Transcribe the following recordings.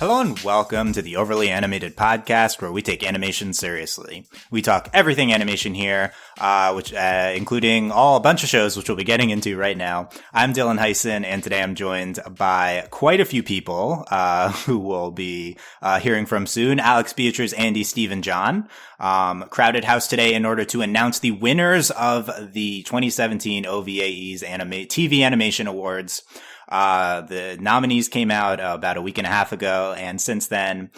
Hello and welcome to the Overly Animated Podcast, where we take animation seriously. We talk everything animation here, which including a bunch of shows, which we'll be getting into right now. I'm Dylan Heisen, and today I'm joined by quite a few people who we'll be hearing from soon. Alex, Beatrice, Andy, Steve, and John. Crowded house today in order to announce the winners of the 2017 OVA-ies TV Animation Awards. The nominees came out about a week and a half ago, and since then,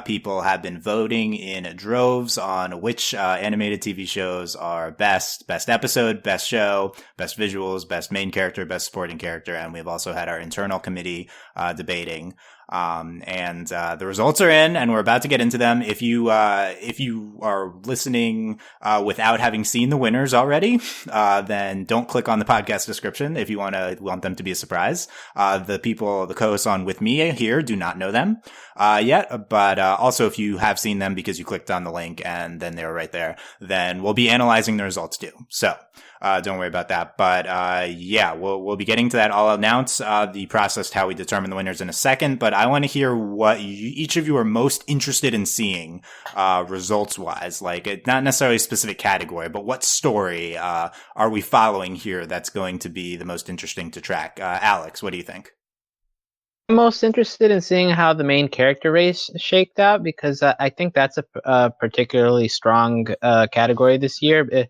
people have been voting in droves on which animated TV shows are best episode, best show, best visuals, best main character, best supporting character, and we've also had our internal committee debating. And the results are in, and we're about to get into them. If you are listening without having seen the winners already, then don't click on the podcast description if you want them to be a surprise. The co-hosts on with me here do not know them yet, but also if you have seen them because you clicked on the link and then they were right there, then we'll be analyzing the results too. So don't worry about that. But yeah, we'll be getting to that. I'll announce the process to how we determine the winners in a second, but I want to hear what each of you are most interested in seeing results-wise. Like, not necessarily a specific category, but what story are we following here that's going to be the most interesting to track? Alex, what do you think? I'm most interested in seeing how the main character race shaked out, because I think that's a particularly strong category this year.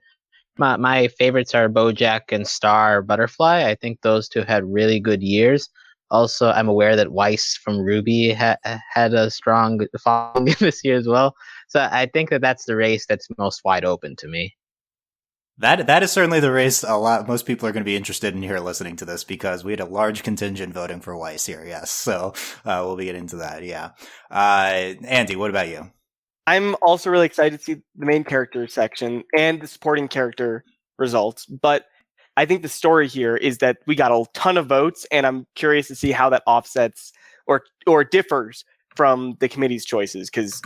My favorites are BoJack and Star Butterfly. I think those two had really good years. Also, I'm aware that Weiss from Ruby had a strong following this year as well. So I think that's the race that's most wide open to me. That is certainly the race most people are going to be interested in here listening to this, because we had a large contingent voting for Weiss here, yes. So we'll be getting into that, yeah. Andy, what about you? I'm also really excited to see the main character section and the supporting character results, but I think the story here is that we got a ton of votes, and I'm curious to see how that offsets or differs from the committee's choices, because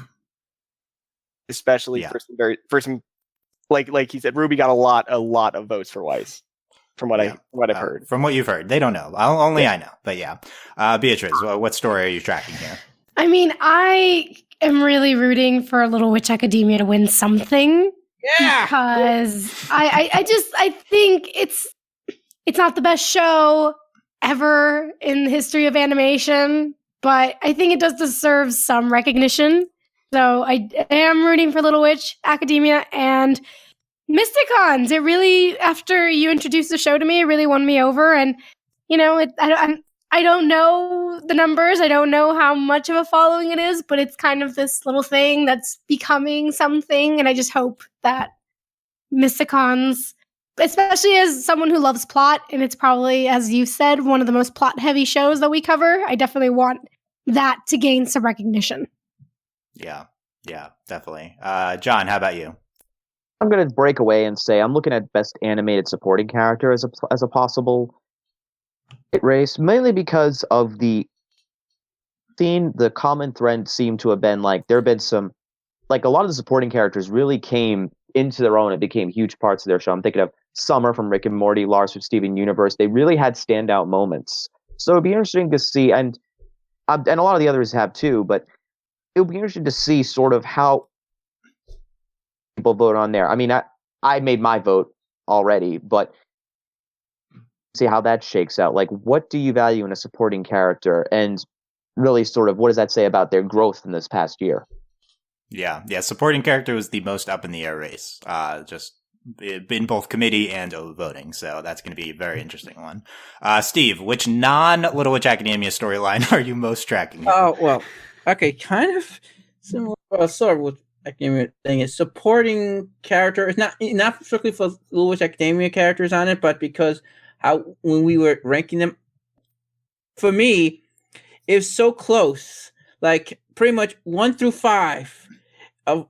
especially for some like he said, Ruby got a lot of votes for Weiss, from what I've heard. From what you've heard, they don't know. I know, but yeah. Beatrice, what story are you tracking here? I mean, I am really rooting for Little Witch Academia to win something. Yeah, because I think it's not the best show ever in the history of animation, but I think it does deserve some recognition. So I am rooting for Little Witch Academia and Mysticons. It really, after you introduced the show to me, it really won me over. And you know, I don't know the numbers. I don't know how much of a following it is, but it's kind of this little thing that's becoming something. And I just hope that Mysticons, especially as someone who loves plot, and it's probably, as you said, one of the most plot-heavy shows that we cover, I definitely want that to gain some recognition. Yeah, definitely. John, how about you? I'm going to break away and say I'm looking at Best Animated Supporting Character as a possible race, mainly because of the theme. The common thread seemed to have been there have been some, a lot of the supporting characters really came into their own and became huge parts of their show. I'm thinking of Summer from Rick and Morty, Lars from Steven Universe. They really had standout moments. So it'd be interesting to see, and a lot of the others have too, but it would be interesting to see sort of how people vote on there. I mean, I made my vote already, but see how that shakes out. What do you value in a supporting character, and really sort of what does that say about their growth in this past year? Yeah. Supporting character was the most up in the air race, just in both committee and voting. So that's going to be a very interesting one. Steve, which non-Little Witch Academia storyline are you most tracking here? Oh, well, okay, kind of similar, sort of with Academia thing. Is supporting character. It's not strictly for Little Witch Academia characters on it, but because when we were ranking them, for me, it's so close. Pretty much 1 through 5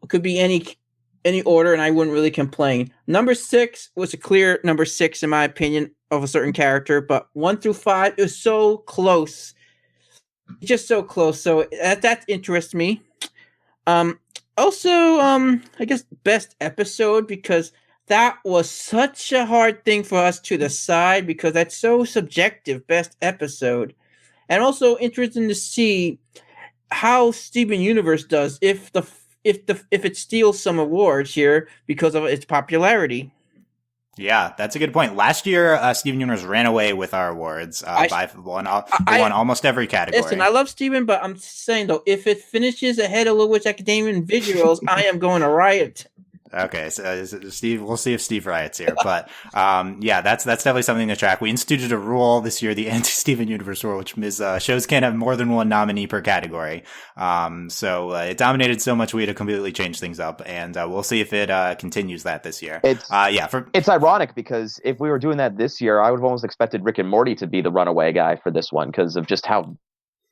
could be any order, and I wouldn't really complain. Number 6 was a clear number 6 in my opinion of a certain character, but 1 through 5 is so close, just so close. So that interests me. Also, I guess best episode, because that was such a hard thing for us to decide, because that's so subjective, best episode. And also interesting to see how Steven Universe does if it steals some awards here because of its popularity. Yeah, that's a good point. Last year, Steven Universe ran away with our awards. Won almost every category. Listen, I love Steven, but I'm saying though, if it finishes ahead of Little Witch Academia in visuals, I am going to riot. Okay, so Steve, we'll see if Steve riots here, but yeah, that's definitely something to track. We instituted a rule this year, the anti-Steven Universe rule, which is shows can't have more than one nominee per category. So it dominated so much we had to completely change things up, and we'll see if it continues that this year. It's ironic because if we were doing that this year, I would have almost expected Rick and Morty to be the runaway guy for this one because of just how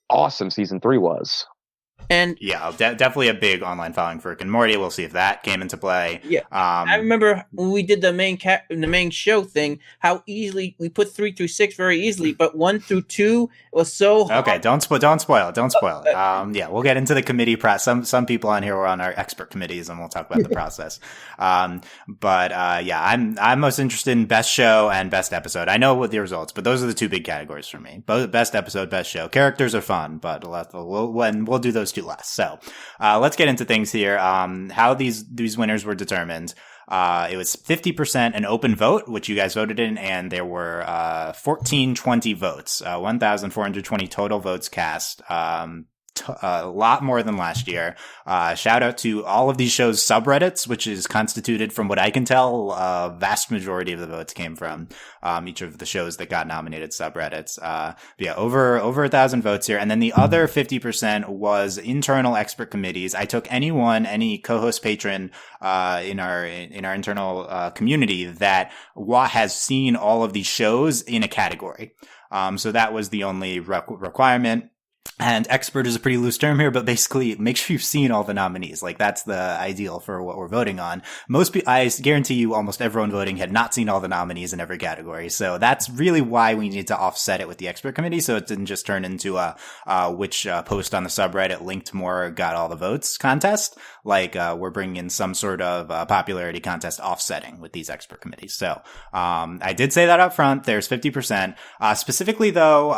awesome season 3 was. And yeah, definitely a big online following for Rick and Morty. We'll see if that came into play. Yeah, I remember when we did the main show thing, how easily we put 3 through 6 very easily, but 1 through 2 was so hard. Okay, don't spoil it. Yeah, we'll get into the committee process. Some people on here were on our expert committees, and we'll talk about the process. Yeah, I'm most interested in best show and best episode. I know what the results, but those are the two big categories for me. Both best episode, best show. Characters are fun, but we'll do those two last. So let's get into things here. How these winners were determined. It was 50% an open vote, which you guys voted in, and there were 1,420 votes, 1,420 total votes cast. A lot more than last year. Shout out to all of these shows' subreddits, which is constituted, from what I can tell, a vast majority of the votes came from each of the shows that got nominated subreddits. Yeah, over 1,000 votes here. And then the other 50% was internal expert committees. I took any co-host patron in our internal community that has seen all of these shows in a category. So that was the only requirement. And expert is a pretty loose term here, but basically make sure you've seen all the nominees. Like, that's the ideal for what we're voting on. I guarantee you almost everyone voting had not seen all the nominees in every category. So that's really why we need to offset it with the expert committee. So it didn't just turn into which post on the subreddit linked more got all the votes contest. Like, we're bringing in some sort of popularity contest offsetting with these expert committees. So, I did say that up front. There's 50%. Specifically though,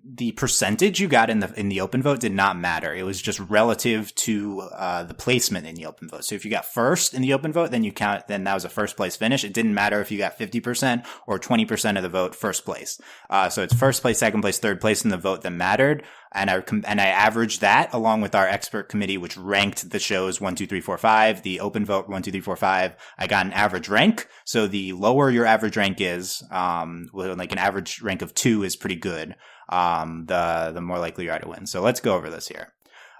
the percentage you got in the open vote did not matter. It was just relative to the placement in the open vote. So if you got first in the open vote, then that was a first place finish. It didn't matter if you got 50% or 20% of the vote first place. So it's first place, second place, third place in the vote that mattered. And I averaged that along with our expert committee, which ranked the shows 1, 2, 3, 4, 5. The open vote 1, 2, 3, 4, 5. I got an average rank. So the lower your average rank is, like an average rank of 2 is pretty good. The more likely you are to win. So let's go over this here.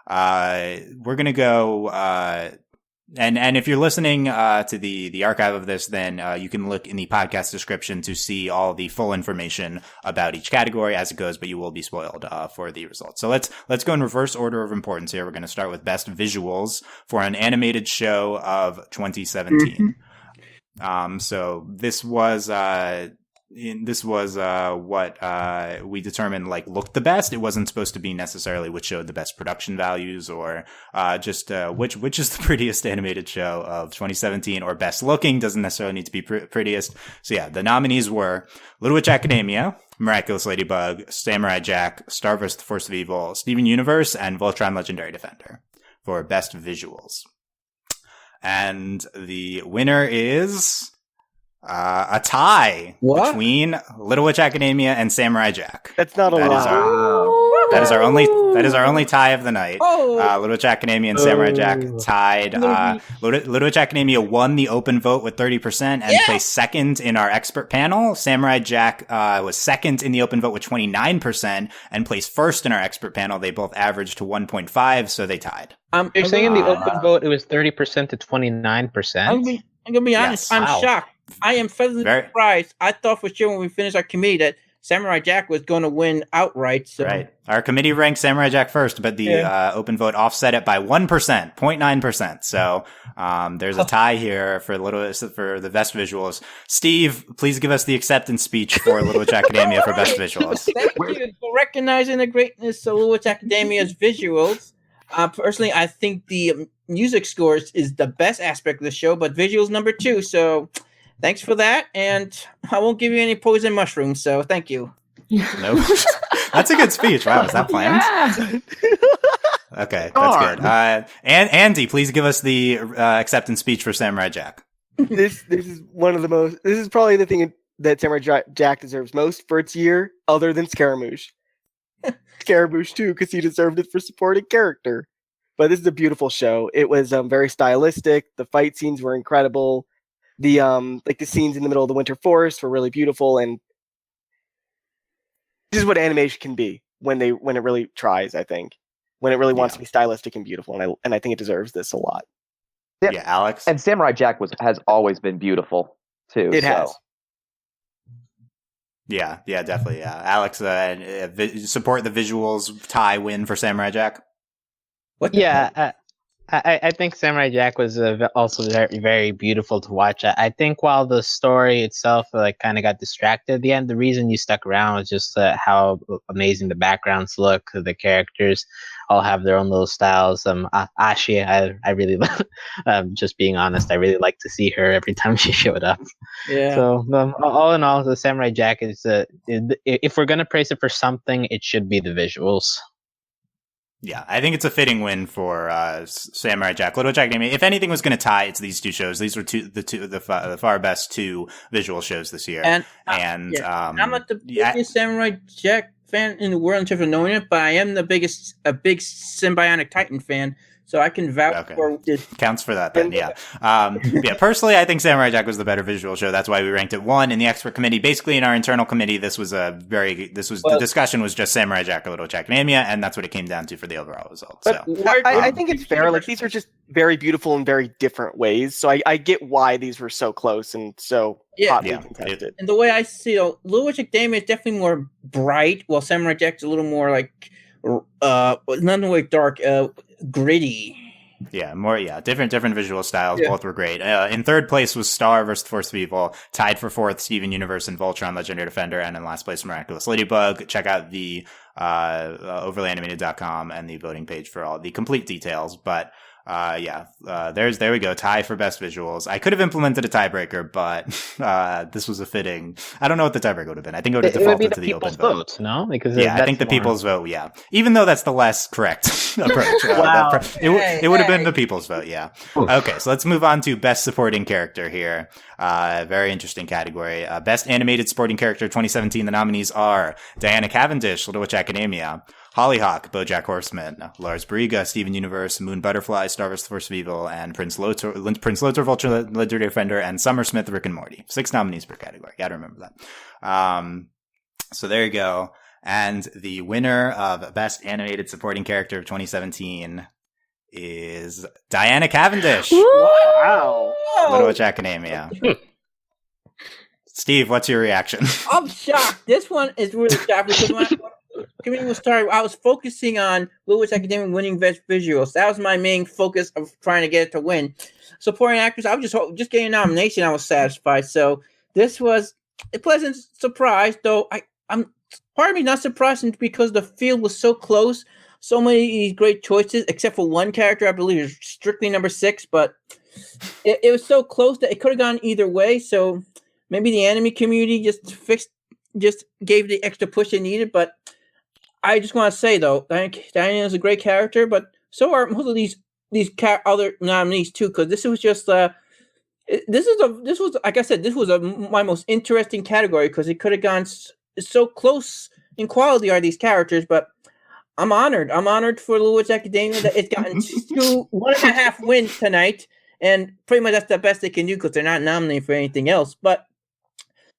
We're going to go, and if you're listening, to the archive of this, then, you can look in the podcast description to see all the full information about each category as it goes, but you will be spoiled, for the results. So let's go in reverse order of importance here. We're going to start with best visuals for an animated show of 2017. So this was, what we determined looked the best. It wasn't supposed to be necessarily which showed the best production values or just which is the prettiest animated show of 2017, or best looking. Doesn't necessarily need to be prettiest. So yeah, the nominees were Little Witch Academia, Miraculous Ladybug, Samurai Jack, Star vs. the Force of Evil, Steven Universe, and Voltron Legendary Defender for best visuals. And the winner is a tie between Little Witch Academia and Samurai Jack. That's not a lie. That is our only tie of the night. Little Witch Academia and Samurai Jack tied. Little Witch Academia won the open vote with 30% and placed second in our expert panel. Samurai Jack was second in the open vote with 29% and placed first in our expert panel. They both averaged to 1.5, so they tied. You're saying in the open vote it was 30% to 29%? I'm gonna be honest. Yes. I'm shocked. I am pleasantly surprised. I thought for sure when we finished our committee that Samurai Jack was going to win outright. So. Right. Our committee ranked Samurai Jack first, but the open vote offset it by 1%, 0.9%. So there's a tie here for the best visuals. Steve, please give us the acceptance speech for Little Witch Academia for best visuals. Thank you for recognizing the greatness of Little Witch Academia's visuals. Personally, I think the music scores is the best aspect of the show, but visuals number 2. So thanks for that, and I won't give you any poison mushrooms, so thank you. No, that's a good speech. Wow, is that planned? Okay, that's good. Darn. And Andy, please give us the acceptance speech for Samurai Jack. This is one of the most. This is probably the thing that Samurai Jack deserves most for its year, other than Scaramouche. Scaramouche too, because he deserved it for supporting character. But this is a beautiful show. It was very stylistic. The fight scenes were incredible. The the scenes in the middle of the winter forest were really beautiful, and this is what animation can be when it really tries. I think when it really wants to be stylistic and beautiful, and I think it deserves this a lot. Yeah, Alex. And Samurai Jack has always been beautiful too. It has. Yeah, definitely. Yeah, Alex, support the visuals. Tie win for Samurai Jack. What? Yeah, I think Samurai Jack was also very, very beautiful to watch. I think while the story itself kind of got distracted at the end, the reason you stuck around was just how amazing the backgrounds look. The characters all have their own little styles. Ashi, I really, just being honest, I really like to see her every time she showed up. Yeah. So all in all, the Samurai Jack is if we're gonna praise it for something, it should be the visuals. Yeah, I think it's a fitting win for Samurai Jack. Little Jack Academia. If anything was going to tie, it's these two shows. These were the far best two visual shows this year. And I'm not the biggest Samurai Jack fan in the world in terms of knowing it, but I am a big Symbionic Titan fan, so I can vouch for it. Counts for that then, yeah. Personally, I think Samurai Jack was the better visual show. That's why we ranked it 1 in the expert committee. Basically, in our internal committee, the discussion was just Samurai Jack or Little Jack Academia, and that's what it came down to for the overall result. But So I think it's fair. Like, these are just very beautiful in very different ways. So I get why these were so close and so hotly contested. And the way I see it, Little Jack Academia is definitely more bright, while Samurai Jack's a little more not really dark, gritty. Yeah, different visual styles. Both were great. In third place was Star vs. Force of Evil. Tied for fourth, Steven Universe and Voltron Legendary Defender. And in last place, Miraculous Ladybug. Check out the overlyanimated.com and the voting page for all the complete details. But there we go. Tie for best visuals. I could have implemented a tiebreaker, but this was a fitting. I don't know what the tiebreaker would have been. I think it would have defaulted to the open vote. No, because I think the people's vote. Yeah, even though that's the less correct approach. Wow. It would have been the people's vote. Yeah. Okay, so let's move on to best supporting character here. Very interesting category. Best animated supporting character 2017. The nominees are Diana Cavendish, Little Witch Academia. Hollyhock, BoJack Horseman, Lars Briga, Steven Universe, Moon Butterfly, Star vs. Force of Evil, and Prince Lothar, Vulture, Legendary Defender, and Summer Smith, Rick and Morty. 6 nominees per category. Gotta remember that. So there you go. And the winner of Best Animated Supporting Character of 2017 is Diana Cavendish. Wow. Little Witch Academia. Steve, what's your reaction? I'm shocked. This one is really shocked because when committee was started, I was focusing on Little Witch Academia winning best visuals. That was my main focus of trying to get it to win. Supporting actors, I was just getting a nomination. I was satisfied. So this was a pleasant surprise, though. I'm part of me not surprised because the field was so close. So many great choices, except for one character, I believe is strictly number 6, but it was so close that it could have gone either way. So maybe the anime community just gave the extra push they needed, but I just want to say though, Diana is a great character, but so are most of these other nominees too. Because this was just this was like I said, this was my most interesting category because it could have gone so close in quality are these characters. But I'm honored. I'm honored for Little Witch Academia that it's gotten 1.5 wins tonight, and pretty much that's the best they can do because they're not nominated for anything else. But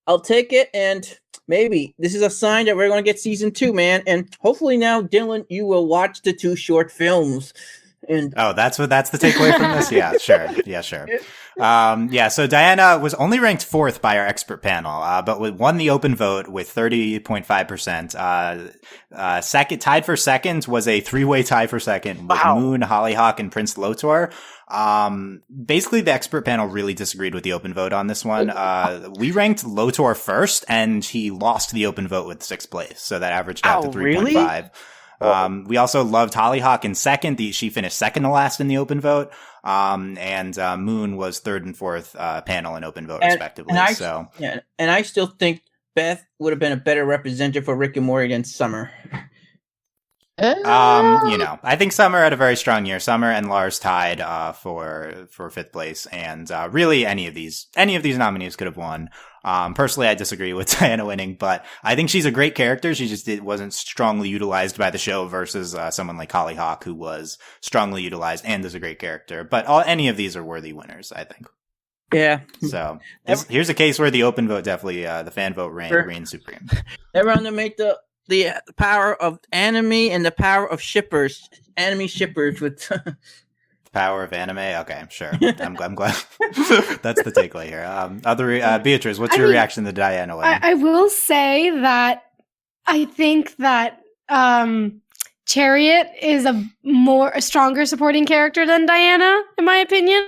I'll take it, and maybe this is a sign that we're going to get season 2, man. And hopefully now, Dylan, you will watch the 2 short films. And that's the takeaway from this? Yeah, sure. Yeah, sure. So Diana was only ranked 4th by our expert panel, but won the open vote with 30.5%. Tied for second was a 3-way tie for second with Moon, Hollyhock, and Prince Lotor. Basically the expert panel really disagreed with the open vote on this one. We ranked Lotor first and he lost the open vote with 6th place. So that averaged out to 3.5. Really? We also loved Hollyhock in second. She finished second to last in the open vote. And Moon was 3rd and 4th panel in open vote, respectively. And I still think Beth would have been a better representative for Rick and Morty than Summer. I think Summer had a very strong year. Summer and Lars tied for fifth place, and really any of these nominees could have won. Personally, I disagree with Diana winning, but I think she's a great character. She just wasn't strongly utilized by the show versus someone like Hollyhock, who was strongly utilized and is a great character. But any of these are worthy winners, I think. Yeah. So here's a case where the open vote definitely, the fan vote reigns supreme. Everyone to make the power of anime and the power of anime shippers with power of anime. Okay, sure. I'm glad that's the takeaway here. Beatrice, what's your reaction to Diana winning? I will say that I think that Chariot is a stronger supporting character than Diana, in my opinion.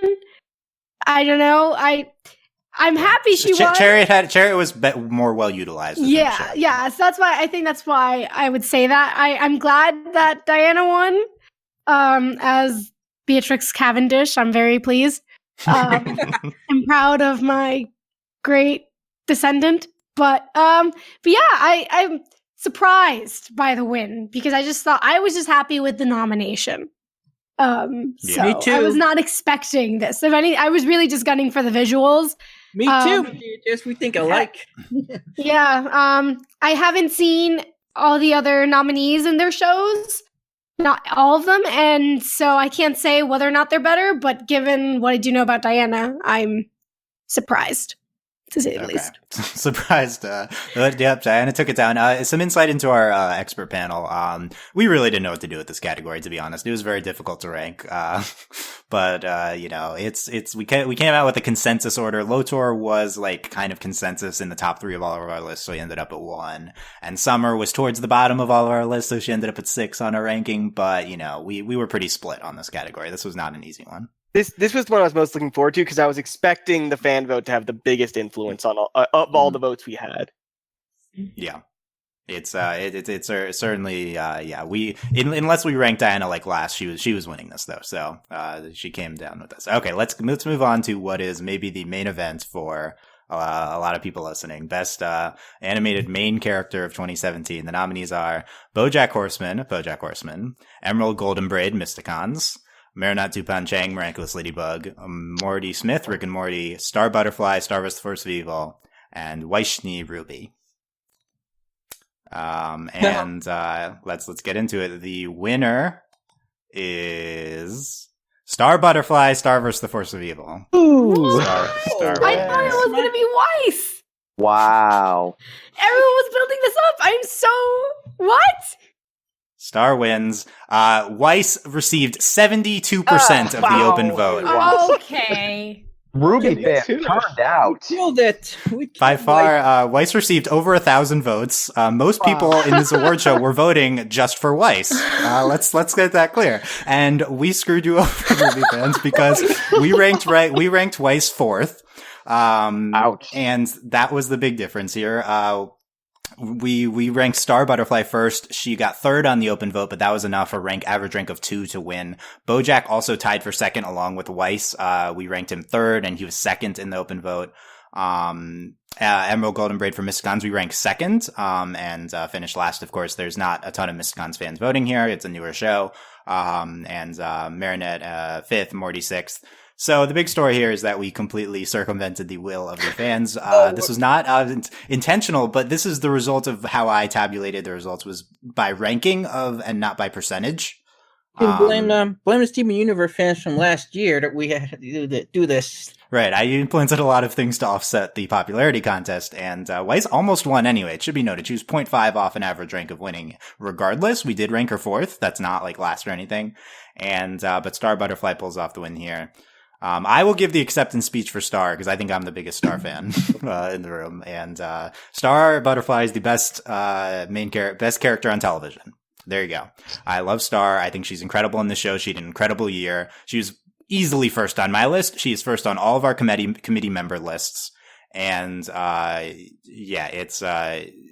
I don't know. I'm happy she won. Chariot was more well utilized. Yeah. So that's why I would say that. I'm glad that Diana won. As Beatrix Cavendish, I'm very pleased. I'm proud of my great descendant. But yeah, I'm surprised by the win because I was just happy with the nomination. So me too. I was not expecting this. If any, I was really just gunning for the visuals. Me too. Just we think alike. Yeah. I haven't seen all the other nominees in their shows, not all of them, and so I can't say whether or not they're better. But given what I do know about Diana, I'm surprised, to say the least. Surprised. Yep, Diana took it down. Some insight into our expert panel. We really didn't know what to do with this category, to be honest. It was very difficult to rank. But we came out with a consensus order. Lotor was like kind of consensus in the top 3 of all of our lists, so he ended up at 1. And Summer was towards the bottom of all of our lists, so she ended up at 6 on our ranking. But we were pretty split on this category. This was not an easy one. This was the one I was most looking forward to because I was expecting the fan vote to have the biggest influence on all the votes we had. Yeah, it's certainly unless we ranked Diana like last, she was winning this though, so she came down with us. Okay, let's move on to what is maybe the main event for a lot of people listening. Best animated main character of 2017. The nominees are BoJack Horseman, Emerald Goldenbraid, Mysticons, Marinette Dupan Chang, Miraculous Ladybug, Morty Smith, Rick and Morty, Star Butterfly, Star vs. the Force of Evil, and Vaishni Ruby. Let's get into it. The winner is Star Butterfly, Star vs. the Force of Evil. Ooh. Star I thought it was going to be Weiss. Wow. Everyone was building this up. I'm so... What? Star wins. Weiss received 72% of the open vote. Okay. Ruby fan turned out. Killed it. By far, Weiss received over 1,000 votes. Most people in this award show were voting just for Weiss. Let's get that clear. And we screwed you over, Ruby fans, because we ranked Weiss 4th. Ouch. And that was the big difference here. We ranked Star Butterfly first. She got 3rd on the open vote, but that was enough for average rank of 2 to win. BoJack also tied for 2nd along with Weiss. We ranked him 3rd and he was 2nd in the open vote. Emerald Goldenbraid for Mysticons, we ranked 2nd, and finished last. Of course, there's not a ton of Mysticons fans voting here. It's a newer show. Marinette, 5th, Morty 6th. So the big story here is that we completely circumvented the will of the fans. This was not intentional, but this is the result of how I tabulated the results, was by ranking and not by percentage. You can blame the Steven Universe fans from last year that we had to do this. Right, I implemented a lot of things to offset the popularity contest, and Weiss almost won anyway. It should be noted, she was 0.5 off an average rank of winning. Regardless, we did rank her 4th. That's not like last or anything. And but Star Butterfly pulls off the win here. I will give the acceptance speech for Star because I think I'm the biggest Star fan in the room, and Star Butterfly is the best best character on television. There you go. I love Star. I think she's incredible in the show. She had an incredible year. She was easily 1st on my list. She is 1st on all of our committee member lists. And,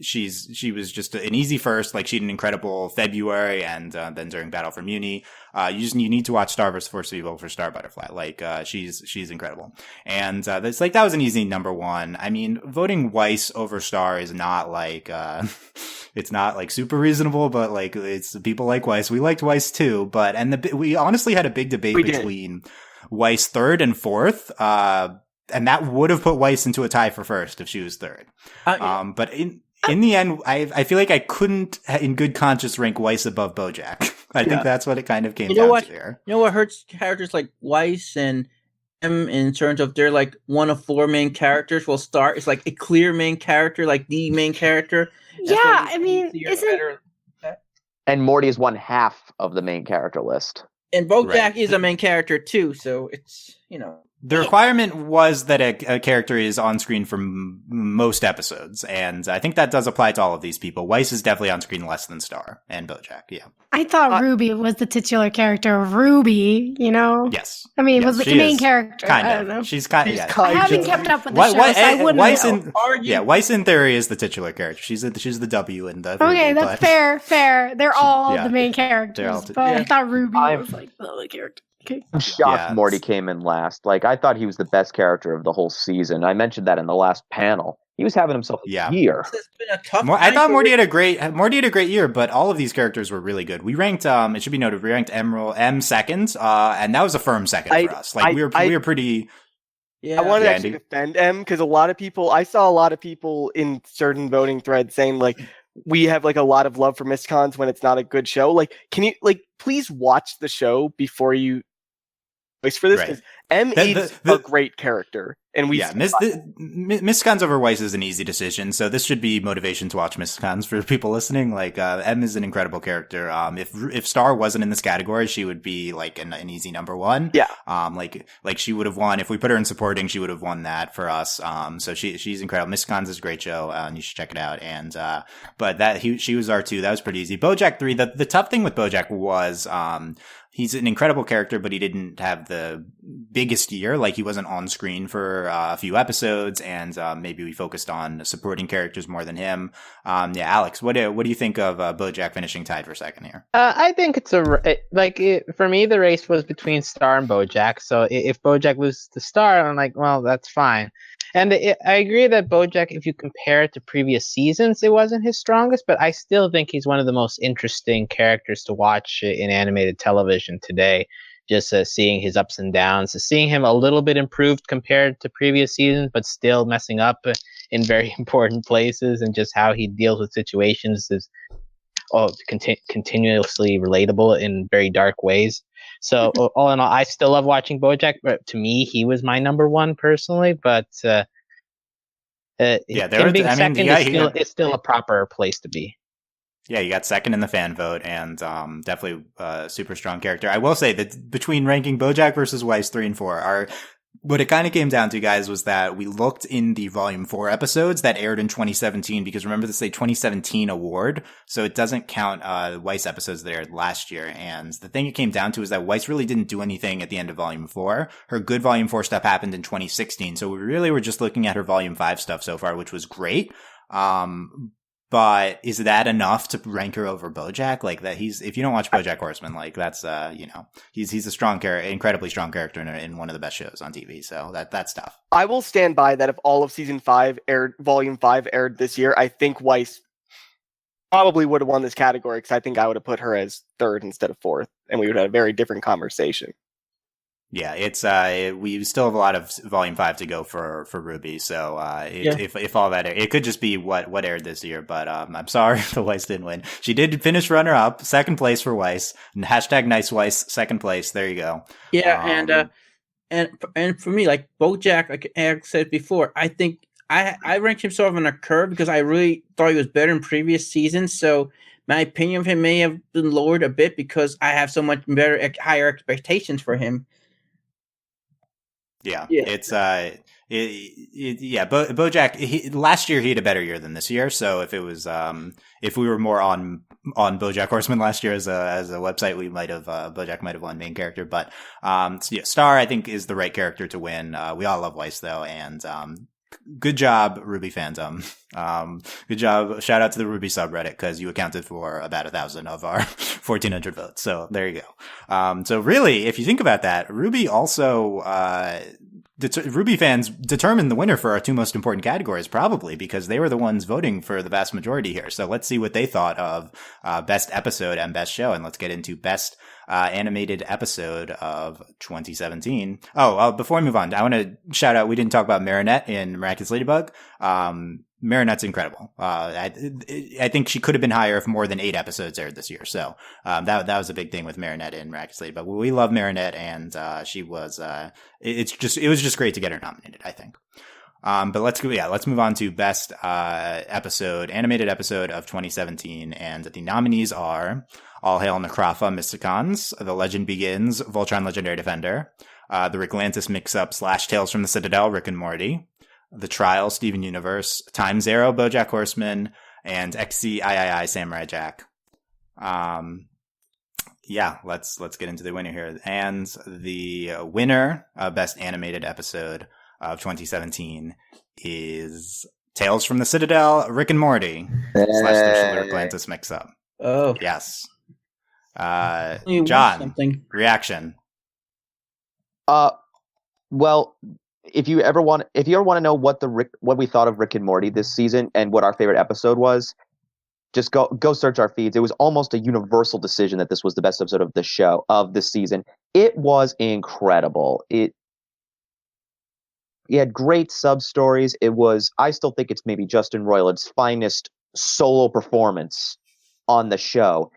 she was just an easy 1st. Like, she had an incredible February, and, then during Battle for Muni, you need to watch Star vs. Force of Evil for Star Butterfly. Like, she's incredible. And, that was an easy number 1. I mean, voting Weiss over Star is not like, it's not like super reasonable, but like it's people like Weiss. We liked Weiss too, but we honestly had a big debate between Weiss third and fourth. And that would have put Weiss into a tie for first if she was third. But in the end, I feel like I couldn't, in good conscience, rank Weiss above BoJack. I think that's what it kind of came down to here. You know what hurts characters like Weiss and M in terms of they're like one of 4 main characters. Will start. It's like a clear main character, like the main character. Yeah, I mean, and Morty is one half of the main character list. And BoJack is a main character too, so it's The requirement was that a character is on screen for most episodes, and I think that does apply to all of these people. Weiss is definitely on screen less than Star and BoJack. Yeah, I thought Ruby was the titular character of Ruby. Yes. I mean, was the main character. Kind of. I don't know. She's kind of. I haven't kept up with the show, so I wouldn't know. Weiss in theory is the titular character. She's the W in the. Okay, Ruby, that's fair. They're all the main characters, but I thought Ruby was like the other character. Okay. I'm shocked Morty came in last. Like, I thought he was the best character of the whole season. I mentioned that in the last panel. He was having himself a year. It's been a tough I thought Morty had a great year, but all of these characters were really good. We ranked it should be noted, we ranked M second, and that was a firm second for us. Like we were pretty. Yeah, I wanted to actually defend M because I saw a lot of people in certain voting threads saying like we have like a lot of love for Miscons when it's not a good show. Like, can you please watch the show before you voice for this? Because M is a great character, and Miscons over Weiss is an easy decision. So this should be motivation to watch Miscons for people listening. Like M is an incredible character. If Star wasn't in this category, she would be like an easy number one. Yeah. Like she would have won if we put her in supporting. She would have won that for us. So she's incredible. Miscons is a great show, and you should check it out. And but she was R2. That was pretty easy. BoJack 3. The tough thing with BoJack was he's an incredible character, but he didn't have the biggest year. Like he wasn't on screen for a few episodes, and maybe we focused on supporting characters more than him. Alex, what do you think of BoJack finishing tied for second here? I think it's for me the race was between Star and BoJack. So if BoJack loses to Star, I'm like, well, that's fine. And I agree that BoJack, if you compare it to previous seasons, it wasn't his strongest, but I still think he's one of the most interesting characters to watch in animated television today. Just seeing his ups and downs, seeing him a little bit improved compared to previous seasons, but still messing up in very important places, and just how he deals with situations is continuously relatable in very dark ways. So all in all, I still love watching BoJack, but to me, he was my number one personally. But it's still a proper place to be. Yeah, you got second in the fan vote, and definitely a super strong character. I will say that between ranking BoJack versus Weiss 3 and 4, what it kind of came down to, guys, was that we looked in the Volume 4 episodes that aired in 2017, because remember, this is a 2017 award, so it doesn't count Weiss episodes that aired last year. And the thing it came down to is that Weiss really didn't do anything at the end of Volume 4. Her good Volume 4 stuff happened in 2016, so we really were just looking at her Volume 5 stuff so far, which was great. But is that enough to rank her over BoJack? Like that, if you don't watch BoJack Horseman, like that's he's a strong character, incredibly strong character in one of the best shows on TV. So that's tough. I will stand by that. If all of season 5 Volume 5 aired this year, I think Weiss probably would have won this category, because I think I would have put her as third instead of fourth, and we would have had a very different conversation. Yeah, it's we still have a lot of Volume 5 to go for Ruby, so if all that it could just be what aired this year, but I'm sorry the Weiss didn't win. She did finish runner up, second place for Weiss, and #nice Weiss, second place. There you go. Yeah, and for me, like BoJack, like Eric said before, I think I ranked him sort of on a curve because I really thought he was better in previous seasons. So my opinion of him may have been lowered a bit because I have so much higher expectations for him. Yeah, it's BoJack. Last year he had a better year than this year. So if it was, if we were more on BoJack Horseman last year as a website, we might have BoJack might have won main character. But Star I think is the right character to win. We all love Weiss though, and good job, Ruby fandom. Good job. Shout out to the Ruby subreddit, because you accounted for about 1,000 of our 1,400 votes. So there you go. So really, if you think about that, Ruby also RWBY fans determined the winner for our two most important categories, probably because they were the ones voting for the vast majority here. So let's see what they thought of best episode and best show, and let's get into best animated episode of 2017. Before we move on, I want to shout out, we didn't talk about Marinette in Miraculous Ladybug. Marinette's incredible. I think she could have been higher if more than 8 episodes aired this year. So that was a big thing with Marinette in Miraculous Ladybug. But we love Marinette, and she was. It was just great to get her nominated, I think. But let's move on to best animated episode of 2017, and the nominees are All Hail Necrofa Mysticons, The Legend Begins, Voltron Legendary Defender, the Ricklantis Mix-Up / Tales from the Citadel, Rick and Morty, The Trial, Steven Universe, Time Zero, BoJack Horseman, and XCII, Samurai Jack. Let's get into the winner here. And the winner of Best Animated Episode of 2017 is Tales from the Citadel, Rick and Morty / the Ricklantis Mix-Up. Oh. Yes. You John, something. reaction. Well, if you ever want to know what we thought of Rick and Morty this season and what our favorite episode was, just go search our feeds. It was almost a universal decision that this was the best episode of the show of this season. It was incredible. It had great sub stories. I still think it's maybe Justin Roiland's finest solo performance on the show.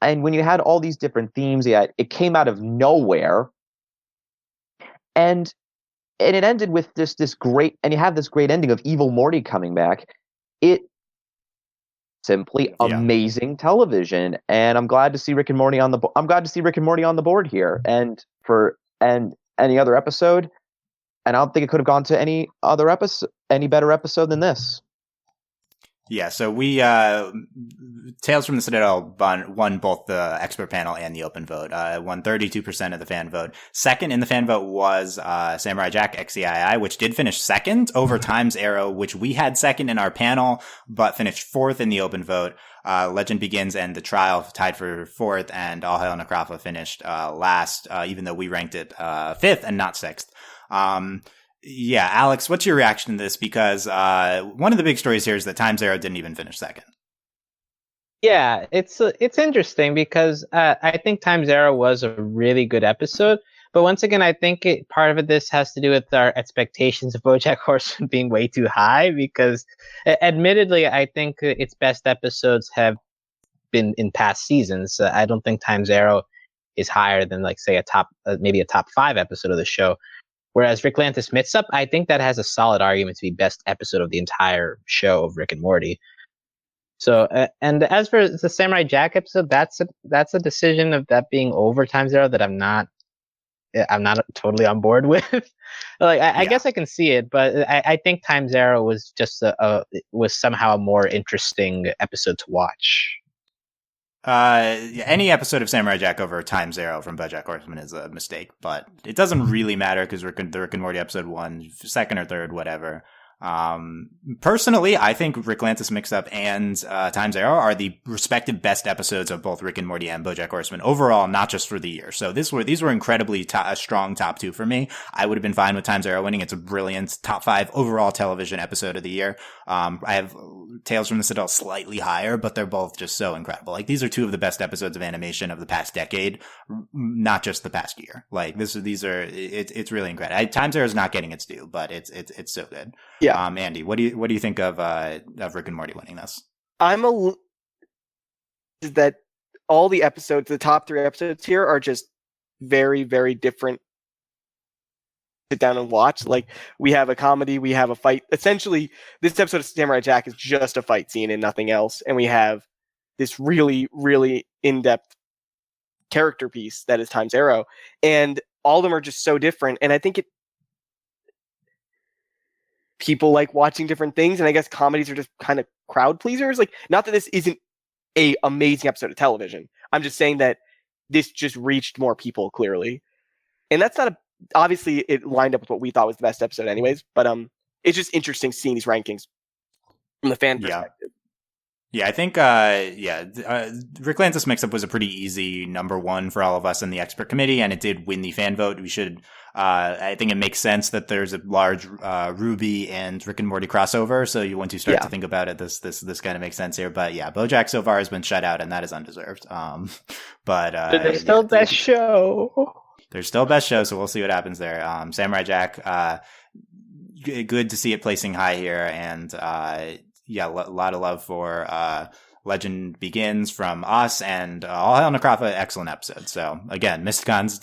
And when you had all these different themes, it came out of nowhere. And it ended with this great, and you have this great ending of evil Morty coming back. It simply amazing television, and I'm glad to see Rick and Morty on the board here. And any other episode, and I don't think it could have gone to any better episode than this. Yeah, so we Tales from the Citadel won both the expert panel and the open vote. Won 32% of the fan vote. Second in the fan vote was Samurai Jack XCII, which did finish second over Time's Arrow, which we had second in our panel, but finished fourth in the open vote. Legend Begins and The Trial tied for fourth, and All Hail Necrofa finished last, even though we ranked it fifth and not sixth. Yeah, Alex, what's your reaction to this? Because one of the big stories here is that Time's Arrow didn't even finish second. Yeah, it's interesting because I think Time's Arrow was a really good episode. But once again, I think part of this has to do with our expectations of BoJack Horseman being way too high. Because, admittedly, I think its best episodes have been in past seasons. I don't think Time's Arrow is higher than, like, say, maybe a top 5 episode of the show. Whereas Ricklantis Mix-Up, I think that has a solid argument to be best episode of the entire show of Rick and Morty. So, and as for the Samurai Jack episode, that's a decision of that being over Time's Arrow that I'm not totally on board with. I guess I can see it, but I think Time's Arrow was just was somehow a more interesting episode to watch. Any episode of Samurai Jack over Time's Arrow from BoJack Horseman is a mistake, but it doesn't really matter because the Rick and Morty episode won second or third, whatever. Personally, I think Ricklantis Mix-Up and Time's Arrow are the respective best episodes of both Rick and Morty and BoJack Horseman overall, not just for the year. So these were incredibly a strong top 2 for me. I would have been fine with Time's Arrow winning. It's a brilliant top 5 overall television episode of the year. I have Tales from the Citadel slightly higher, but they're both just so incredible. Like, these are 2 of the best episodes of animation of the past decade, not just the past year. Like, it's really incredible. Time's Arrow is not getting its due, but it's so good. Yeah. Andy, what do you think of Rick and Morty winning this? That all the episodes, the top 3 episodes here, are just very, very different. Sit down and watch. Like, we have a comedy, we have a fight. Essentially, this episode of Samurai Jack is just a fight scene and nothing else. And we have this really, really in-depth character piece that is Time's Arrow, and all of them are just so different. And I think people like watching different things, and I guess comedies are just kind of crowd pleasers. Like, not that this isn't a amazing episode of television. I'm just saying that this just reached more people clearly, and that's not obviously it lined up with what we thought was the best episode, anyways. But it's just interesting seeing these rankings from the fan perspective. Yeah, I think, Rick Lantis Mix-Up was a pretty easy number one for all of us in the expert committee, and it did win the fan vote. We should, I think it makes sense that there's a large Ruby and Rick and Morty crossover, so once you start to think about it, this kind of makes sense here. But yeah, BoJack so far has been shut out, and that is undeserved. But there's still best show. There's still best show, so we'll see what happens there. Samurai Jack, good to see it placing high here, and a lot of love for Legend Begins from us, and All Hail Necrofa, excellent episode. So again, Mysticons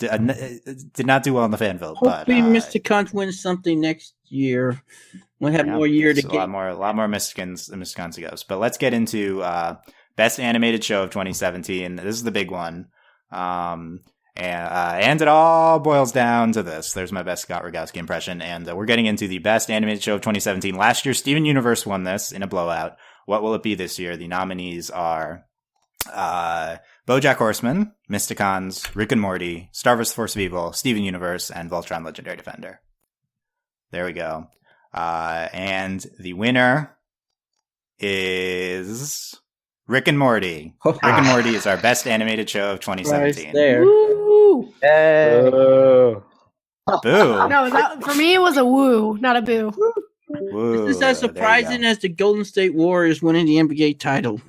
did not do well in the fan vote. Hopefully Mysticons wins something next year. We'll have more year to get. A lot more Mysticons to go. But let's get into Best Animated Show of 2017. This is the big one. And it all boils down to this. There's my best Scott Rogowski impression. And we're getting into the Best Animated Show of 2017. Last year, Steven Universe won this in a blowout. What will it be this year? The nominees are BoJack Horseman, Mysticons, Rick and Morty, Star vs. Force of Evil, Steven Universe, and Voltron Legendary Defender. There we go. And the winner is Rick and Morty. Rick and Morty is our Best Animated Show of 2017. Nice there. Woo! Hey. Boo. No, for me it was a woo, not a boo. Woo. This is as surprising as the Golden State Warriors winning the NBA title.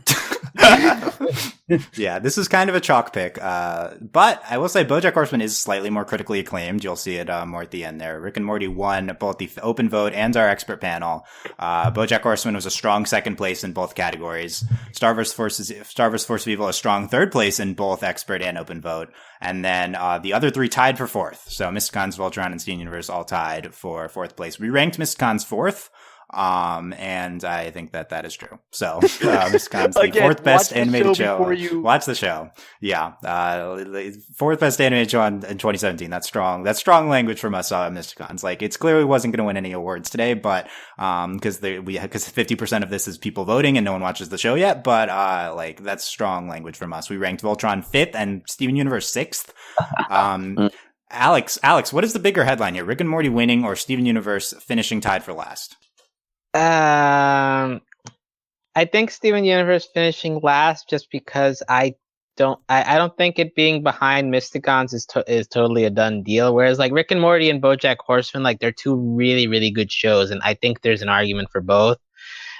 Yeah, this is kind of a chalk pick. But I will say BoJack Horseman is slightly more critically acclaimed. You'll see it more at the end there. Rick and Morty won both the open vote and our expert panel. BoJack Horseman was a strong second place in both categories. Star vs. Force of Evil a strong third place in both expert and open vote. And then the other three tied for fourth. So Mysticons, Voltron, and Steven Universe all tied for fourth place. We ranked Mysticons fourth. And I think that is true. So, Mysticons, the fourth best animated show. Watch the show. Yeah. Fourth best animated show in 2017. That's strong. That's strong language from us, Mysticons. Like, it's clearly wasn't going to win any awards today, but, because 50% of this is people voting and no one watches the show yet. But, that's strong language from us. We ranked Voltron 5th and Steven Universe 6th. Alex, what is the bigger headline here? Rick and Morty winning or Steven Universe finishing tied for last? I think Steven Universe finishing last just because I don't think it being behind Mysticons is totally a done deal. Whereas like Rick and Morty and BoJack Horseman, like they're two really, really good shows, and I think there's an argument for both.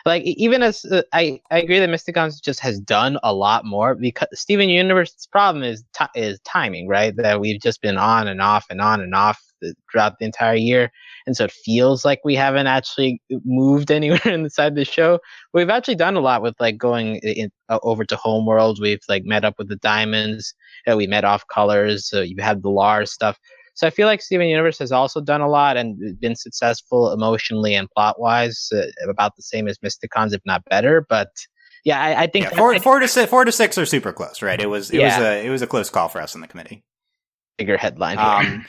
Like even as I agree that Mysticons just has done a lot more, because Steven Universe's problem is timing, right? That we've just been on and off and on and off throughout the entire year. And so it feels like we haven't actually moved anywhere inside the show. We've actually done a lot with like going over to Homeworld. We've like met up with the Diamonds. We met Off Colors. So you had the Lars stuff. So I feel like Steven Universe has also done a lot and been successful emotionally and plot-wise, about the same as Mysticons, if not better. But yeah, I think four to six are super close, right? It was a close call for us in the committee. Bigger headline here.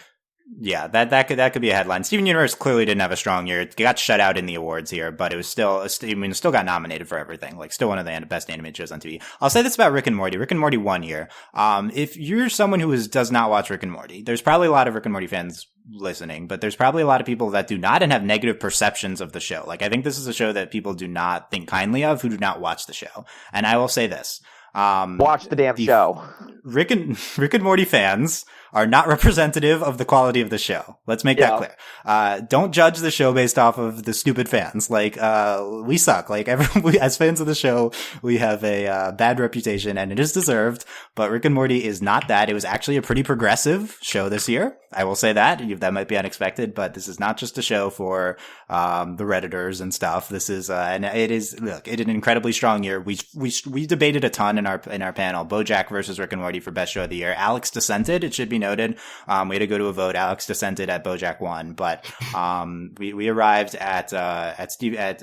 Yeah, that could be a headline. Steven Universe clearly didn't have a strong year. It got shut out in the awards here, but it was still got nominated for everything. Like, still one of the best animated shows on TV. I'll say this about Rick and Morty. Rick and Morty won here. If you're someone who does not watch Rick and Morty, there's probably a lot of Rick and Morty fans listening, but there's probably a lot of people that do not and have negative perceptions of the show. Like, I think this is a show that people do not think kindly of who do not watch the show. And I will say this. Watch the damn show. Rick and Morty fans are not representative of the quality of the show. Let's make that clear. Don't judge the show based off of the stupid fans. Like, we suck. Like, as fans of the show, we have a bad reputation, and it is deserved. But Rick and Morty is not that. It was actually a pretty progressive show this year. I will say that. That might be unexpected, but this is not just a show for the Redditors and stuff. This is, and it is, look, it is an incredibly strong year. We debated a ton in our panel, BoJack versus Rick and Morty for best show of the year. Alex dissented. It should be noted. We had to go to a vote. Alex dissented at BoJack won, but we arrived at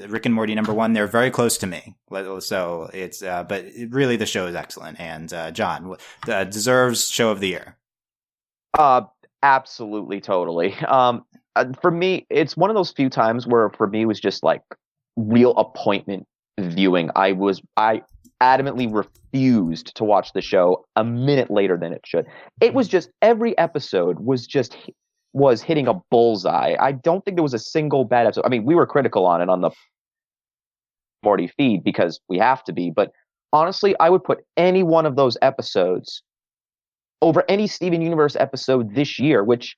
Rick and Morty number one. They're very close to me. So it's but really the show is excellent. And John deserves show of the year. Absolutely, totally. For me, it's one of those few times where for me it was just like real appointment viewing. I adamantly refused to watch the show a minute later than it should. It was just every episode was hitting a bullseye. I don't think there was a single bad episode. I mean, we were critical on it on the Morty feed because we have to be. But honestly, I would put any one of those episodes over any Steven Universe episode this year, which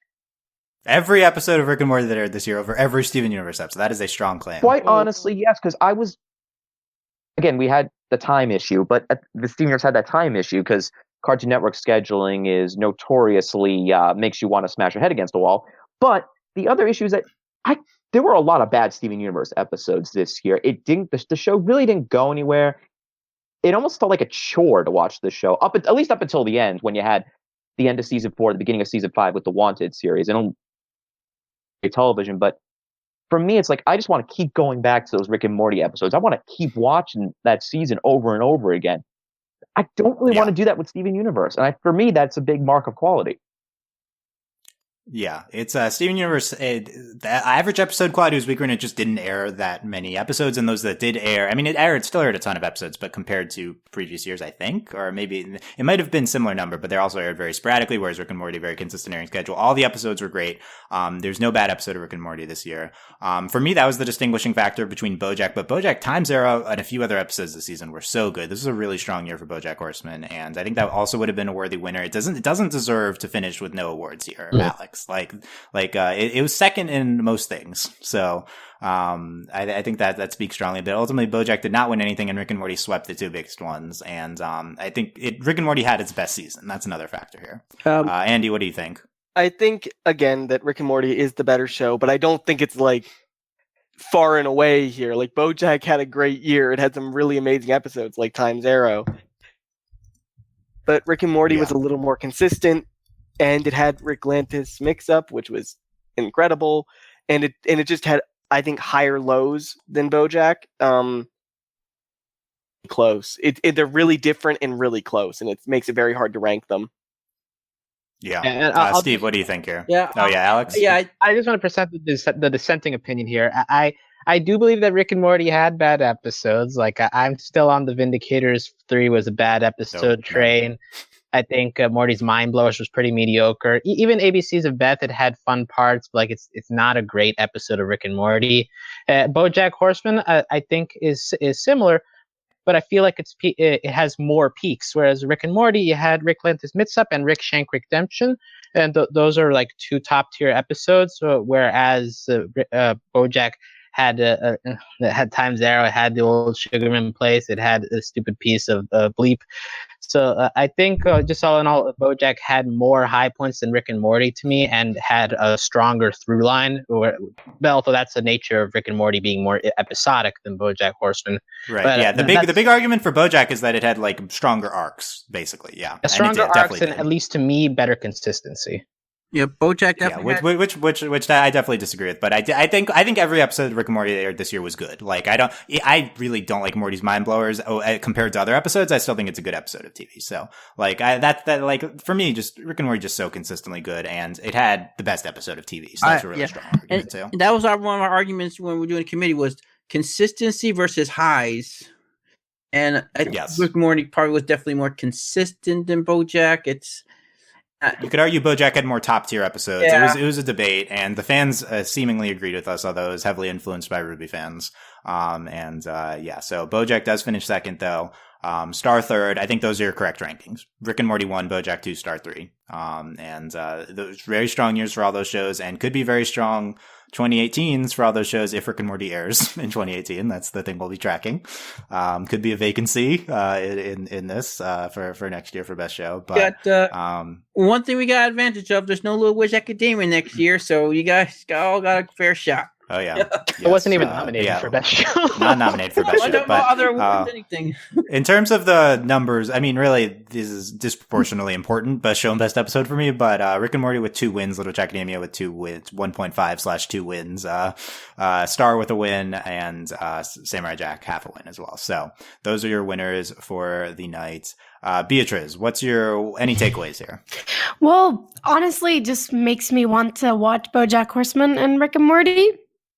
every episode of Rick and Morty that aired this year over every Steven Universe episode. That is a strong claim. quite honestly, yes, because again, we had the time issue, but the Steven Universe had that time issue because Cartoon Network scheduling is notoriously makes you want to smash your head against the wall. But the other issue is that there were a lot of bad Steven Universe episodes this year. The show really didn't go anywhere. It almost felt like a chore to watch the show, at least up until the end, when you had the end of season 4, the beginning of season 5 with the Wanted series and television. But for me, it's like I just want to keep going back to those Rick and Morty episodes. I want to keep watching that season over and over again. I don't really want to do that with Steven Universe, and for me, that's a big mark of quality. Yeah, it's Steven Universe. The average episode quality was weaker, and it just didn't air that many episodes. And those that did air, I mean, it still aired a ton of episodes, but compared to previous years, I think, or maybe it might have been similar number, but they also aired very sporadically. Whereas Rick and Morty, very consistent airing schedule. All the episodes were great. There's no bad episode of Rick and Morty this year. For me, that was the distinguishing factor between BoJack, but BoJack Time Zero and a few other episodes this season were so good. This was a really strong year for BoJack Horseman, and I think that also would have been a worthy winner. It doesn't deserve to finish with no awards here, Alex. It was second in most things. So I think that speaks strongly. But ultimately, BoJack did not win anything, and Rick and Morty swept the two biggest ones. And I think Rick and Morty had its best season. That's another factor here. Andy, what do you think? I think, again, that Rick and Morty is the better show, but I don't think it's like far and away here. Like BoJack had a great year. It had some really amazing episodes like Time Zero. But Rick and Morty was a little more consistent. And it had Rick Lantis mix-up, which was incredible, and it just had, I think, higher lows than BoJack. Close. They're really different and really close, and it makes it very hard to rank them. Yeah. Steve, what do you think here? Yeah. Alex. Yeah, I just want to present the dissenting opinion here. I do believe that Rick and Morty had bad episodes. Like I'm still on the Vindicators 3 was a bad episode train. I think Morty's Mind Blowers was pretty mediocre. Even ABC's of Beth, it had fun parts, but like it's not a great episode of Rick and Morty. BoJack Horseman, I think is similar, but I feel like it has more peaks. Whereas Rick and Morty, you had Rick Lantis Mix-Up and Rick Shank Redemption, and those are like two top tier episodes. Whereas BoJack had Time Zero, it had the old Sugarman Place, it had a stupid piece of Bleep. So I think just all in all, BoJack had more high points than Rick and Morty to me, and had a stronger through line. Although that's the nature of Rick and Morty being more episodic than BoJack Horseman. Right. But, The big argument for BoJack is that it had like stronger arcs, basically. Yeah. Stronger arcs, and at least to me, better consistency. Yeah, BoJack definitely. Yeah, which I definitely disagree with. But I think every episode of Rick and Morty that aired this year was good. Like I really don't like Morty's Mind Blowers compared to other episodes. I still think it's a good episode of TV. So like like for me, just Rick and Morty just so consistently good, and it had the best episode of TV. So that's a really strong argument too. And that was one of our arguments when we were doing the committee was consistency versus highs. And I think Rick and Morty probably was definitely more consistent than BoJack. You could argue BoJack had more top tier episodes. Yeah. It was a debate, and the fans seemingly agreed with us, although it was heavily influenced by Ruby fans. So BoJack does finish second, though. Star third. I think those are your correct rankings. Rick and Morty 1, BoJack 2, Star 3. Those very strong years for all those shows, and could be very strong 2018s for all those shows if Rick and Morty airs in 2018. That's the thing we'll be tracking. Could be a vacancy in this for next year for best show. But one thing we got advantage of: there's no Little Witch Academia next year, so you guys all got a fair shot. Oh yeah, It wasn't even nominated for best show. Not nominated for best show. I don't know other awards anything. In terms of the numbers, I mean, really, this is disproportionately important. Best show and best episode for me. But Rick and Morty with 2 wins, Little Witch Academia with 2 wins, 1.5/2 wins, Star with a win, and Samurai Jack half a win as well. So those are your winners for the night. Beatrice, what's any takeaways here? Well, honestly, it just makes me want to watch BoJack Horseman and Rick and Morty.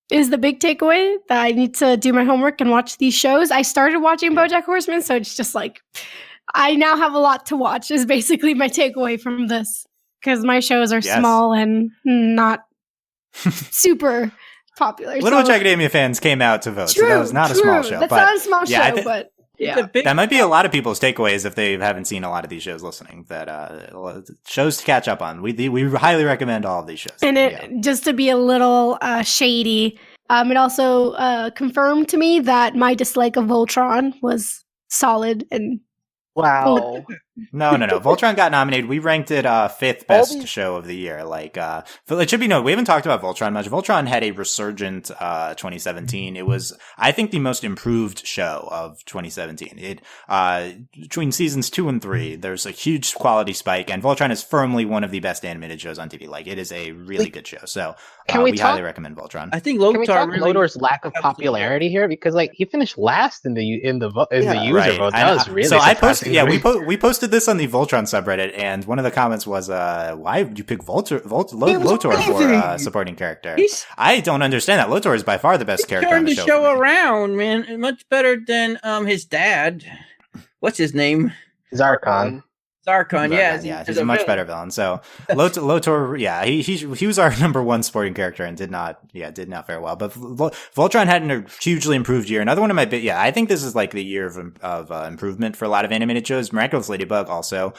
Is the big takeaway that I need to do my homework and watch these shows. I started watching BoJack Horseman, so it's just like I now have a lot to watch is basically my takeaway from this, because my shows are small and not super popular. Little Witch Academia fans came out to vote, so that was not a small show. That's but not a small yeah, show, but yeah. that might be a lot of people's takeaways if they haven't seen a lot of these shows listening. That shows to catch up on. We highly recommend all of these shows. And just to be a little shady, it also confirmed to me that my dislike of Voltron was solid and Wow. No. Voltron got nominated. We ranked it fifth best show of the year. Like, it should be noted, we haven't talked about Voltron much. Voltron had a resurgent 2017. It was, I think, the most improved show of 2017. It between seasons 2 and 3, there's a huge quality spike, and Voltron is firmly one of the best animated shows on TV. Like, it is a really good show. So, we highly recommend Voltron. I think Can we talk really Lotor's lack of popularity here? Because like he finished last in the user vote. That was really so. surprising. We posted this on the Voltron subreddit, and one of the comments was, "Why would you pick Lotor for supporting character?" I don't understand that. Lotor is by far the best character on turned the the show. show around, man. Much better than his dad. What's his name? Zarkon. Zarkon, yeah, he's a much better villain. So Lotor, yeah, he was our number one sporting character and did not fare well. But Voltron had a hugely improved year. Another one of my I think this is like the year of improvement for a lot of animated shows. Miraculous Ladybug also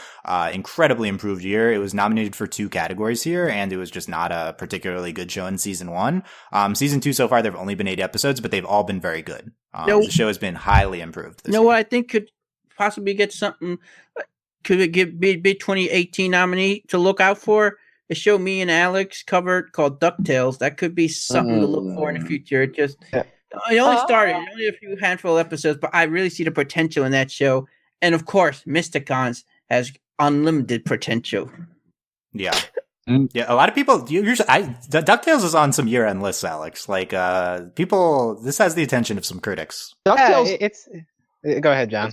incredibly improved year. It was nominated for 2 categories here, and it was just not a particularly good show in season 1. Season 2 so far there've only been 8 episodes, but they've all been very good. The show has been highly improved. You know what I think could possibly get something. Could it be 2018 nominee to look out for? A show me and Alex covered called DuckTales. That could be something to look for in the future. It only started, only a few handful of episodes, but I really see the potential in that show. And of course, Mysticons has unlimited potential. Yeah. Yeah, a lot of people DuckTales is on some year-end lists, Alex. Like this has the attention of some critics. DuckTales, go ahead, John.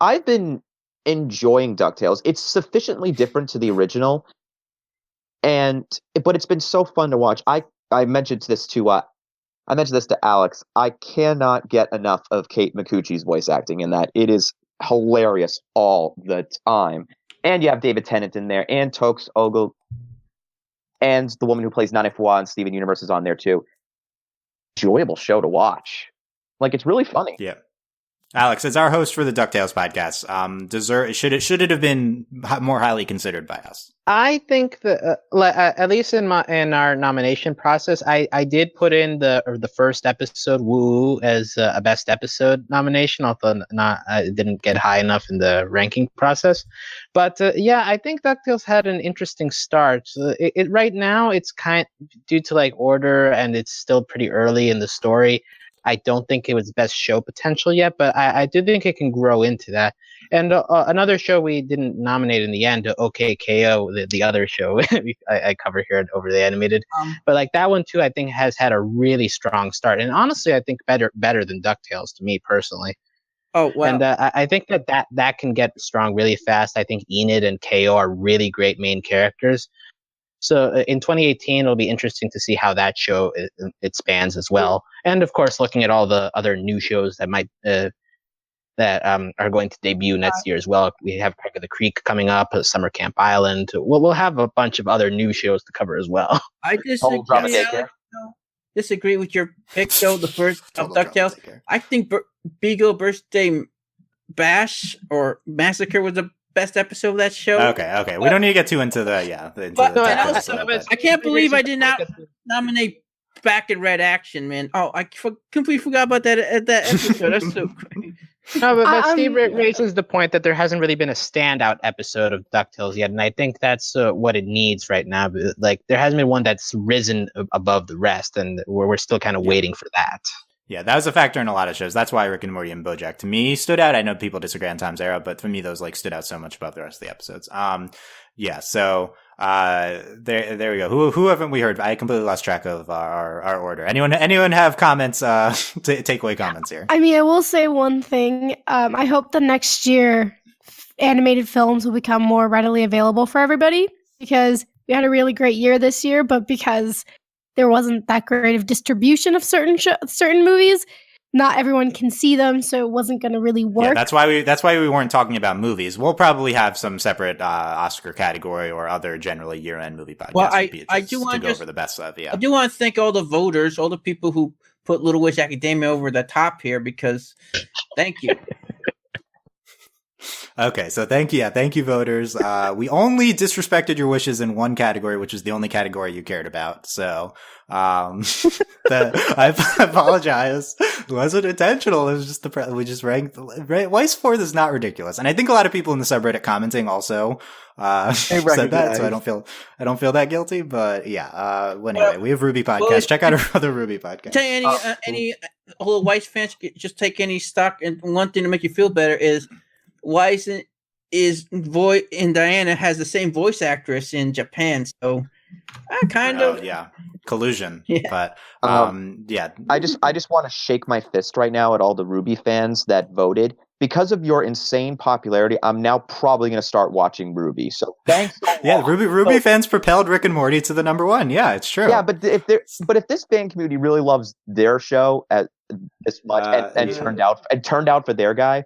I've been enjoying DuckTales. It's sufficiently different to the original, but it's been so fun to watch. I mentioned this to Alex. I cannot get enough of Kate Micucci's voice acting in that. It is hilarious all the time. And you have David Tennant in there, and Tokes Ogle, and the woman who plays Nane Fua and Steven Universe is on there too. Enjoyable show to watch. Like, it's really funny. Yeah. Alex, as our host for the DuckTales podcast, should it have been more highly considered by us? I think that at least in our nomination process, I did put in the first episode Woo as a best episode nomination, although I didn't get high enough in the ranking process. But I think DuckTales had an interesting start. Right now it's kind of due to like order, and it's still pretty early in the story. I don't think it was best show potential yet, but I do think it can grow into that. And another show we didn't nominate in the end, OKKO, the other show I cover here at Over the Animated. But like that one too, I think has had a really strong start. And honestly, I think better than DuckTales to me personally. Oh, wow. And I think that can get strong really fast. I think Enid and KO are really great main characters. So in 2018, it'll be interesting to see how that show expands as well. And of course, looking at all the other new shows that might are going to debut next year as well. We have Craig of the Creek coming up, Summer Camp Island. We'll have a bunch of other new shows to cover as well. I disagree with your pick, though. The first of DuckTales. I think Beagle Birthday Bash or Massacre was the best episode of that show. Okay. We don't need to get too into I can't believe I did not nominate Back in Red Action, man. Oh, I completely forgot about that episode. That's so great. No, but Steve raises the point that there hasn't really been a standout episode of DuckTales yet, and I think that's what it needs right now. Like, there hasn't been one that's risen above the rest, and we're still kind of waiting for that. Yeah, that was a factor in a lot of shows. That's why Rick and Morty and BoJack to me stood out. I know people disagree on Tom's Arrow, but for me, those like stood out so much above the rest of the episodes. So there we go. Who haven't we heard? I completely lost track of our order. Anyone have comments? Takeaway comments here. I mean, I will say one thing. I hope the next year animated films will become more readily available for everybody, because we had a really great year this year, but because there wasn't that great of distribution of certain movies, not everyone can see them, so it wasn't going to really work. Yeah, that's why we weren't talking about movies. We'll probably have some separate Oscar category or other generally year-end movie podcasts. Well, I do want to go over the best of. Yeah, I do want to thank all the voters, all the people who put Little Witch Academia over the top here, because thank you. Okay, so thank you, voters. We only disrespected your wishes in one category, which is the only category you cared about. So, I apologize. It wasn't intentional. It was just we just ranked. Weiss 4th is not ridiculous, and I think a lot of people in the subreddit commenting also said that. So I don't feel that guilty. But yeah. Anyway, we have Ruby podcast. Check out our other Ruby podcast. Tell you any little Weiss fans, just take any stock. And one thing to make you feel better is Weiss and Diana has the same voice actress in Japan, so I kind of collusion. Yeah. But yeah, I just want to shake my fist right now at all the Ruby fans that voted. Because of your insane popularity, I'm now probably going to start watching Ruby. So thanks. Yeah, Ruby fans propelled Rick and Morty to the number one. Yeah, it's true. Yeah, but if this fan community really loves their show as much and turned out for their guy,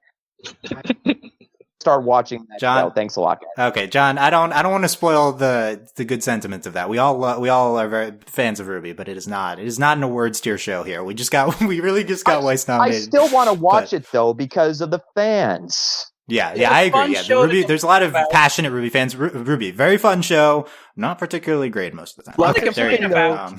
start watching that John, show. Thanks a lot, guys. Okay, John, I don't want to spoil the good sentiments of that. We all are very fans of Ruby, but it is not an awards tier show here. We really just got Weiss nominated. I still want to watch it though because of the fans. Yeah, I agree. Yeah, Ruby. There's a lot of passionate Ruby fans. Ruby, very fun show. Not particularly great most of the time. Okay, there you go.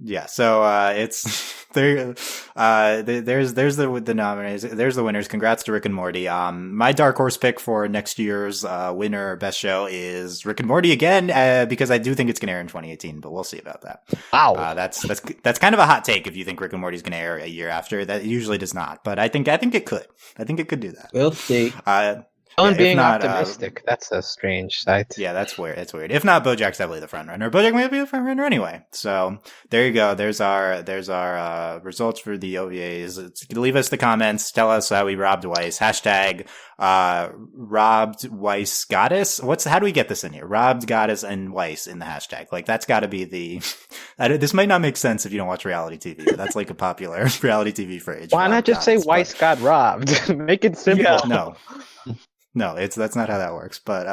Yeah, so it's there. There's the nominees. There's the winners. Congrats to Rick and Morty. My dark horse pick for next year's winner best show is Rick and Morty again, because I do think it's going to air in 2018, but we'll see about that. Wow, that's kind of a hot take if you think Rick and Morty is going to air a year after. That usually does not, but I think it could. I think it could do that. We'll see. Being optimistic. That's a strange sight. Yeah, that's weird. It's weird. If not, BoJack's definitely the front runner. BoJack might be the front runner anyway. So there you go. There's our results for the OVAs. Leave us the comments. Tell us how we robbed Weiss. Hashtag robbed Weiss goddess. How do we get this in here? Robbed goddess and Weiss in the hashtag. Like that's got to be the. This might not make sense if you don't watch reality TV. But that's like a popular reality TV phrase. Why not just say Weiss got robbed? Make it simple. Yeah, no. No, that's not how that works. But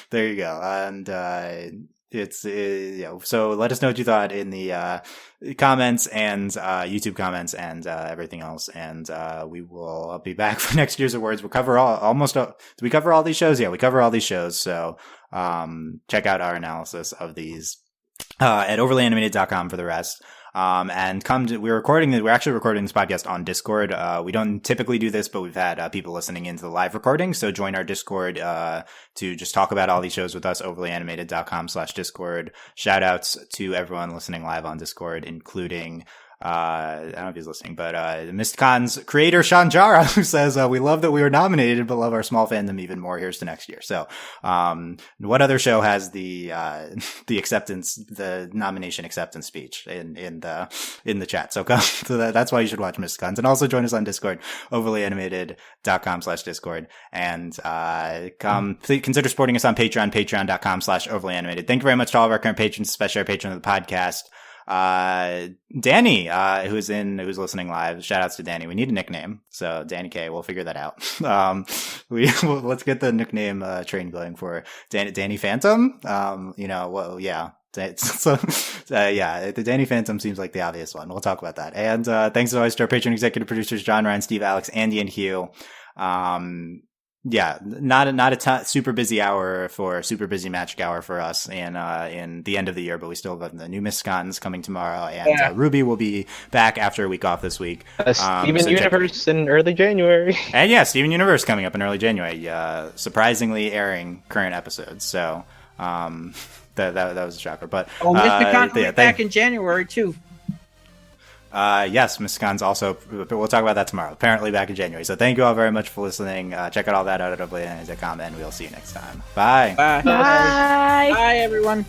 there you go. And so let us know what you thought in the comments and YouTube comments and everything else. And we will be back for next year's awards. We'll cover did we cover all these shows? Yeah, we cover all these shows. So check out our analysis of these at overlyanimated.com for the rest. And we're actually recording this podcast on Discord. We don't typically do this, but we've had people listening into the live recording. So join our Discord to just talk about all these shows with us, overlyanimated.com/Discord. Shout outs to everyone listening live on Discord, including I don't know if he's listening, but MistCon's creator Shanjara, who says we love that we were nominated, but love our small fandom even more. Here's to next year. So, what other show has the nomination acceptance speech in the chat? So that's why you should watch MistCon's, and also join us on Discord, overlyanimated.com/Discord, and please consider supporting us on Patreon, patreon.com/overlyanimated. Thank you very much to all of our current patrons, especially our patron of the podcast. Danny, who's listening live. Shout outs to Danny. We need a nickname. So Danny K, we'll figure that out. Let's get the nickname, train going for Danny Phantom. Yeah. So, the Danny Phantom seems like the obvious one. We'll talk about that. And, thanks as always to our patron executive producers, John, Ryan, Steve, Alex, Andy, and Hugh. Yeah, not a super busy hour for super busy magic hour for us in the end of the year, but we still have the new MistCons coming tomorrow, and Ruby will be back after a week off this week. Steven Universe in early January, and Steven Universe coming up in early January. Surprisingly airing current episodes, so that was a shocker. But MistCon will be back in January too. Yes, MistCon's also, we'll talk about that tomorrow. Apparently back in January. So thank you all very much for listening. Check out all that out at overlyanimated.com, and we'll see you next time. Bye. Bye. Bye. Bye, everyone.